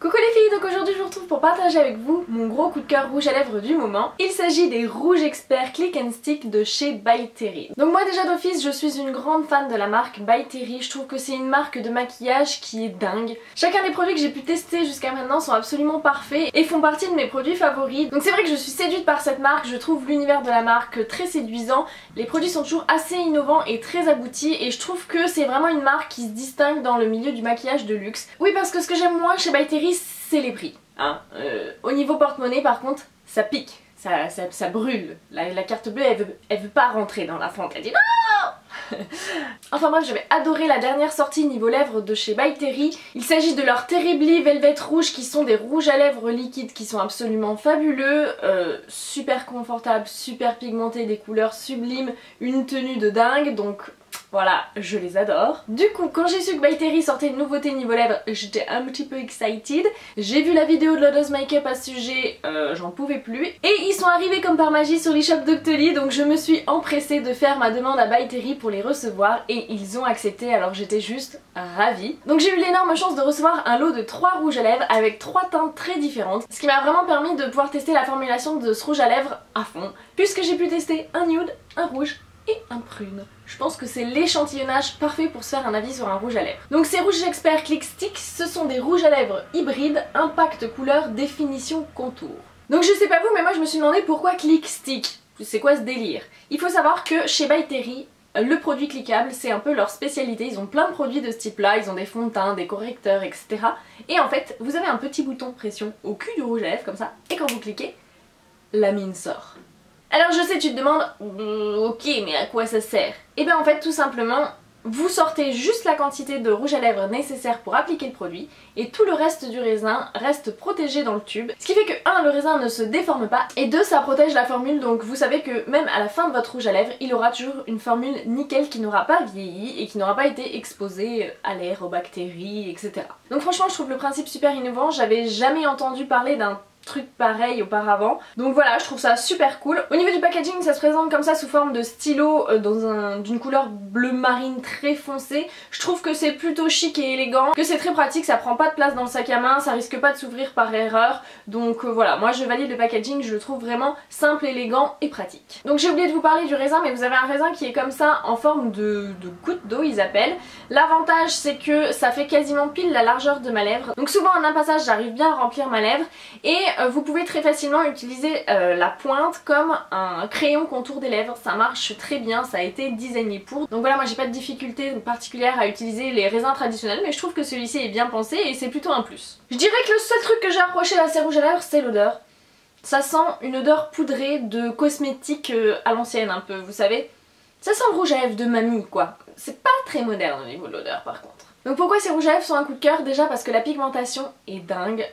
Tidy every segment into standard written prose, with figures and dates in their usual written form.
Coucou les filles, donc aujourd'hui je vous retrouve pour partager avec vous mon gros coup de cœur rouge à lèvres du moment. Il s'agit des rouges experts Click and Stick de chez By Terry. Donc moi déjà d'office je suis une grande fan de la marque By Terry, je trouve que c'est une marque de maquillage qui est dingue. Chacun des produits que j'ai pu tester jusqu'à maintenant sont absolument parfaits et font partie de mes produits favoris. Donc c'est vrai que je suis séduite par cette marque, je trouve l'univers de la marque très séduisant, les produits sont toujours assez innovants et très aboutis et je trouve que c'est vraiment une marque qui se distingue dans le milieu du maquillage de luxe. Oui, parce que ce que j'aime moins chez By Terry c'est les prix. Hein. Au niveau porte-monnaie par contre, ça pique, ça brûle. La carte bleue elle veut pas rentrer dans la fente, elle dit non. Enfin bref, j'avais adoré la dernière sortie niveau lèvres de chez By Terry. Il s'agit de leur Terribly Velvet Rouge qui sont des rouges à lèvres liquides qui sont absolument fabuleux, super confortables, super pigmentés, des couleurs sublimes, une tenue de dingue, donc voilà, je les adore. Du coup, quand j'ai su que By Terry sortait une nouveauté niveau lèvres, j'étais un petit peu excited. J'ai vu la vidéo de Lodos Makeup à ce sujet, j'en pouvais plus. Et ils sont arrivés comme par magie sur l'eShop Doctolib, donc je me suis empressée de faire ma demande à By Terry pour les recevoir et ils ont accepté, alors j'étais juste ravie. Donc j'ai eu l'énorme chance de recevoir un lot de 3 rouges à lèvres avec 3 teintes très différentes, ce qui m'a vraiment permis de pouvoir tester la formulation de ce rouge à lèvres à fond, puisque j'ai pu tester un nude, un rouge et un prune. Je pense que c'est l'échantillonnage parfait pour se faire un avis sur un rouge à lèvres. Donc ces rouges experts Click Stick, ce sont des rouges à lèvres hybrides, impact couleur, définition contour. Donc je sais pas vous, mais moi je me suis demandé pourquoi Click Stick. C'est quoi ce délire? Il faut savoir que chez By Terry, le produit cliquable c'est un peu leur spécialité, ils ont plein de produits de ce type là, ils ont des fonds de teint, des correcteurs, etc. Et en fait, vous avez un petit bouton pression au cul du rouge à lèvres comme ça, et quand vous cliquez, la mine sort. Alors je sais, tu te demandes, ok, mais à quoi ça sert? Et bien en fait tout simplement, vous sortez juste la quantité de rouge à lèvres nécessaire pour appliquer le produit et tout le reste du raisin reste protégé dans le tube. Ce qui fait que 1, le raisin ne se déforme pas et 2, ça protège la formule, donc vous savez que même à la fin de votre rouge à lèvres, il aura toujours une formule nickel qui n'aura pas vieilli et qui n'aura pas été exposée à l'air, aux bactéries, etc. Donc franchement je trouve le principe super innovant, j'avais jamais entendu parler d'un truc pareil auparavant, donc voilà, je trouve ça super cool. Au niveau du packaging, ça se présente comme ça sous forme de stylo d'une couleur bleu marine très foncée. Je trouve que c'est plutôt chic et élégant, que c'est très pratique, ça prend pas de place dans le sac à main, ça risque pas de s'ouvrir par erreur, donc voilà, moi je valide le packaging, je le trouve vraiment simple, élégant et pratique. Donc j'ai oublié de vous parler du raisin, mais vous avez un raisin qui est comme ça en forme de goutte d'eau ils appellent. L'avantage c'est que ça fait quasiment pile la largeur de ma lèvre, donc souvent en un passage j'arrive bien à remplir ma lèvre et vous pouvez très facilement utiliser la pointe comme un crayon contour des lèvres, ça marche très bien, ça a été designé pour. Donc voilà, moi j'ai pas de difficulté particulière à utiliser les raisins traditionnels, mais je trouve que celui-ci est bien pensé et c'est plutôt un plus. Je dirais que le seul truc que j'ai reproché à ces rouges à lèvres c'est l'odeur. Ça sent une odeur poudrée de cosmétique à l'ancienne un peu, vous savez. Ça sent le rouge à lèvres de mamie quoi. C'est pas très moderne au niveau de l'odeur par contre. Donc pourquoi ces rouges à lèvres sont un coup de cœur? Déjà parce que la pigmentation est dingue,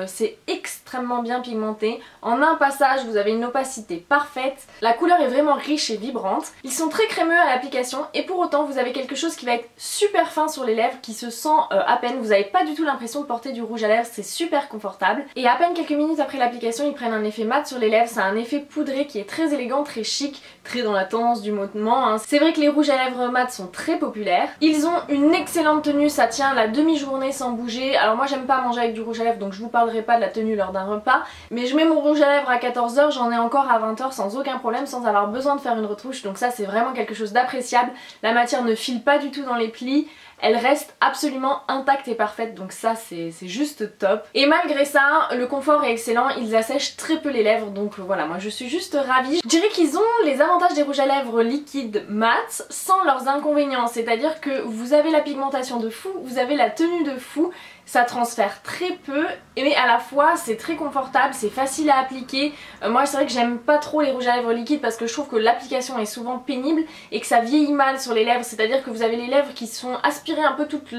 c'est extrêmement bien pigmenté. En un passage vous avez une opacité parfaite, la couleur est vraiment riche et vibrante. Ils sont très crémeux à l'application et pour autant vous avez quelque chose qui va être super fin sur les lèvres, qui se sent à peine, vous n'avez pas du tout l'impression de porter du rouge à lèvres, c'est super confortable. Et à peine quelques minutes après l'application ils prennent un effet mat sur les lèvres, c'est un effet poudré qui est très élégant, très chic, très dans la tendance du moment. Hein. C'est vrai que les rouges à lèvres mat sont très populaires. Ils ont une excellente tenue, ça tient la demi-journée sans bouger. Alors moi j'aime pas manger avec du rouge à lèvres donc je vous parlerai pas de la tenue lors d'un repas, mais je mets mon rouge à lèvres à 14 h, j'en ai encore à 20 h sans aucun problème, sans avoir besoin de faire une retouche, donc ça c'est vraiment quelque chose d'appréciable. La matière ne file pas du tout dans les plis, elle reste absolument intacte et parfaite, donc ça c'est juste top. Et malgré ça, le confort est excellent, ils assèchent très peu les lèvres, donc voilà, moi je suis juste ravie. Je dirais qu'ils ont les avantages des rouges à lèvres liquides mat sans leurs inconvénients, c'est-à-dire que vous avez la pigmentation de fou, vous avez la tenue de fou, ça transfère très peu mais à la fois c'est très confortable, c'est facile à appliquer. Moi c'est vrai que j'aime pas trop les rouges à lèvres liquides parce que je trouve que l'application est souvent pénible et que ça vieillit mal sur les lèvres, c'est-à-dire que vous avez les lèvres qui sont aspirées un peu toute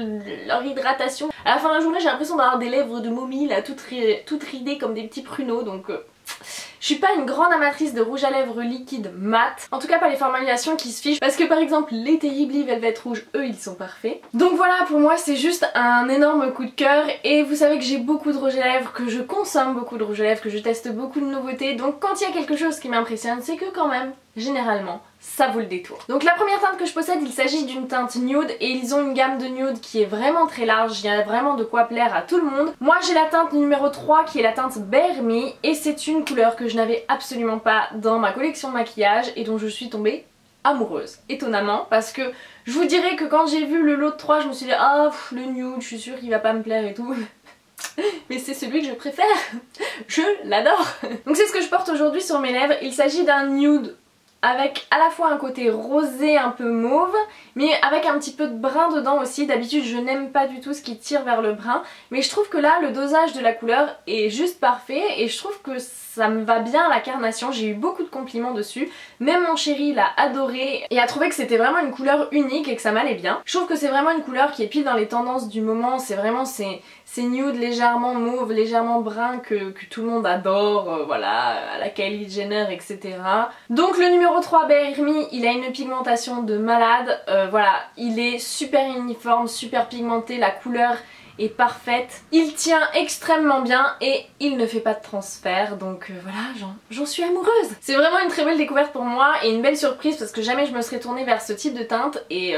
leur hydratation. À la fin de la journée j'ai l'impression d'avoir des lèvres de momie là toutes ridées comme des petits pruneaux, donc je suis pas une grande amatrice de rouge à lèvres liquide mat, en tout cas pas les formulations qui se fichent, parce que par exemple les Terribly Velvet Rouge, eux ils sont parfaits. Donc voilà, pour moi c'est juste un énorme coup de cœur et vous savez que j'ai beaucoup de rouge à lèvres, que je consomme beaucoup de rouge à lèvres, que je teste beaucoup de nouveautés, donc quand il y a quelque chose qui m'impressionne c'est que quand même, généralement, ça vaut le détour. Donc la première teinte que je possède, il s'agit d'une teinte nude et ils ont une gamme de nude qui est vraiment très large, il y a vraiment de quoi plaire à tout le monde. Moi j'ai la teinte numéro 3 qui est la teinte Bare Me et c'est une couleur que je n'avais absolument pas dans ma collection de maquillage et dont je suis tombée amoureuse, étonnamment, parce que je vous dirais que quand j'ai vu le lot de 3 je me suis dit ah le nude je suis sûre qu'il va pas me plaire et tout. Mais c'est celui que je préfère, je l'adore. Donc c'est ce que je porte aujourd'hui sur mes lèvres, il s'agit d'un nude avec à la fois un côté rosé un peu mauve mais avec un petit peu de brun dedans aussi. D'habitude je n'aime pas du tout ce qui tire vers le brun mais je trouve que là le dosage de la couleur est juste parfait et je trouve que ça me va bien à la carnation. J'ai eu beaucoup de compliments dessus, même mon chéri l'a adoré et a trouvé que c'était vraiment une couleur unique et que ça m'allait bien. Je trouve que c'est vraiment une couleur qui est pile dans les tendances du moment, c'est vraiment ces nudes légèrement mauve, légèrement brun que tout le monde adore, voilà, à la Kylie Jenner etc. Donc le numéro 3 Bare Me, il a une pigmentation de malade, voilà, il est super uniforme, super pigmenté, la couleur est parfaite, il tient extrêmement bien et il ne fait pas de transfert donc voilà, j'en suis amoureuse. C'est vraiment une très belle découverte pour moi et une belle surprise parce que jamais je me serais tournée vers ce type de teinte et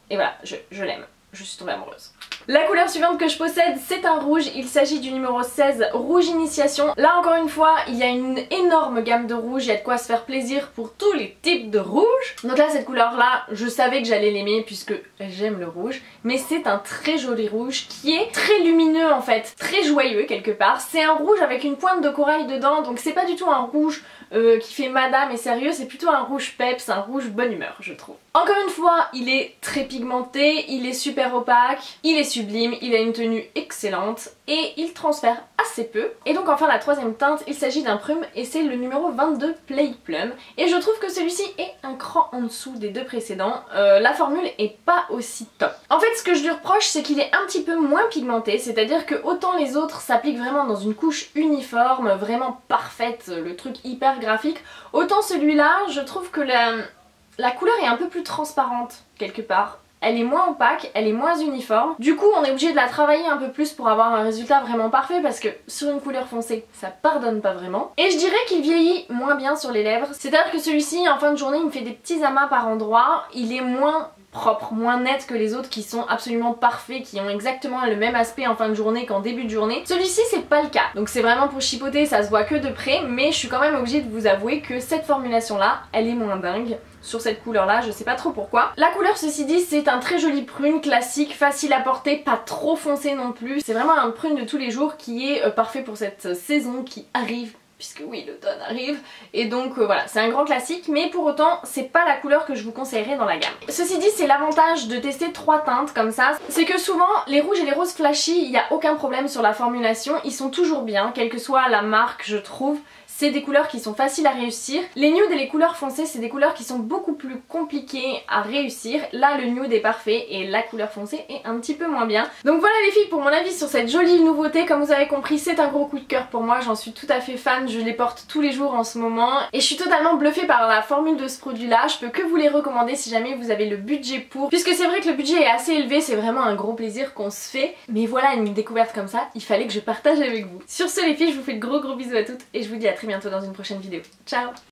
voilà, je l'aime, je suis tombée amoureuse. La couleur suivante que je possède c'est un rouge, il s'agit du numéro 16 Rouge Initiation. Là encore une fois il y a une énorme gamme de rouge, il y a de quoi se faire plaisir pour tous les types de rouge. Donc là cette couleur là je savais que j'allais l'aimer puisque j'aime le rouge, mais c'est un très joli rouge qui est très lumineux en fait, très joyeux quelque part. C'est un rouge avec une pointe de corail dedans donc c'est pas du tout un rouge qui fait madame et sérieux, c'est plutôt un rouge peps, un rouge bonne humeur je trouve. Encore une fois il est très pigmenté, il est super opaque, il est sublime, il a une tenue excellente et il transfère assez peu. Et donc enfin la troisième teinte, il s'agit d'un prume et c'est le numéro 22 Play Plum et je trouve que celui-ci est un cran en dessous des deux précédents. La formule est pas aussi top. En fait ce que je lui reproche c'est qu'il est un petit peu moins pigmenté, c'est-à-dire que autant les autres s'appliquent vraiment dans une couche uniforme, vraiment parfaite, le truc hyper graphique, autant celui-là je trouve que la couleur est un peu plus transparente quelque part. Elle est moins opaque, elle est moins uniforme. Du coup on est obligé de la travailler un peu plus pour avoir un résultat vraiment parfait parce que sur une couleur foncée ça pardonne pas vraiment. Et je dirais qu'il vieillit moins bien sur les lèvres. C'est-à-dire que celui-ci en fin de journée il me fait des petits amas par endroits. Il est moins propre, moins net que les autres qui sont absolument parfaits, qui ont exactement le même aspect en fin de journée qu'en début de journée. Celui-ci c'est pas le cas, donc c'est vraiment pour chipoter, ça se voit que de près, mais je suis quand même obligée de vous avouer que cette formulation là, elle est moins dingue sur cette couleur là, je sais pas trop pourquoi. La couleur ceci dit c'est un très joli prune classique, facile à porter, pas trop foncé non plus. C'est vraiment un prune de tous les jours qui est parfait pour cette saison qui arrive puisque oui l'automne arrive et donc voilà c'est un grand classique mais pour autant c'est pas la couleur que je vous conseillerais dans la gamme. Ceci dit c'est l'avantage de tester 3 teintes comme ça, c'est que souvent les rouges et les roses flashy il n'y a aucun problème sur la formulation, ils sont toujours bien quelle que soit la marque je trouve. C'est des couleurs qui sont faciles à réussir. Les nudes et les couleurs foncées c'est des couleurs qui sont beaucoup plus compliquées à réussir. Là le nude est parfait et la couleur foncée est un petit peu moins bien. Donc voilà les filles pour mon avis sur cette jolie nouveauté. Comme vous avez compris c'est un gros coup de cœur pour moi, j'en suis tout à fait fan, je les porte tous les jours en ce moment. Et je suis totalement bluffée par la formule de ce produit là, je peux que vous les recommander si jamais vous avez le budget pour. Puisque c'est vrai que le budget est assez élevé, c'est vraiment un gros plaisir qu'on se fait. Mais voilà une découverte comme ça, il fallait que je partage avec vous. Sur ce les filles je vous fais de gros bisous à toutes et je vous dis à très bientôt dans une prochaine vidéo. Ciao!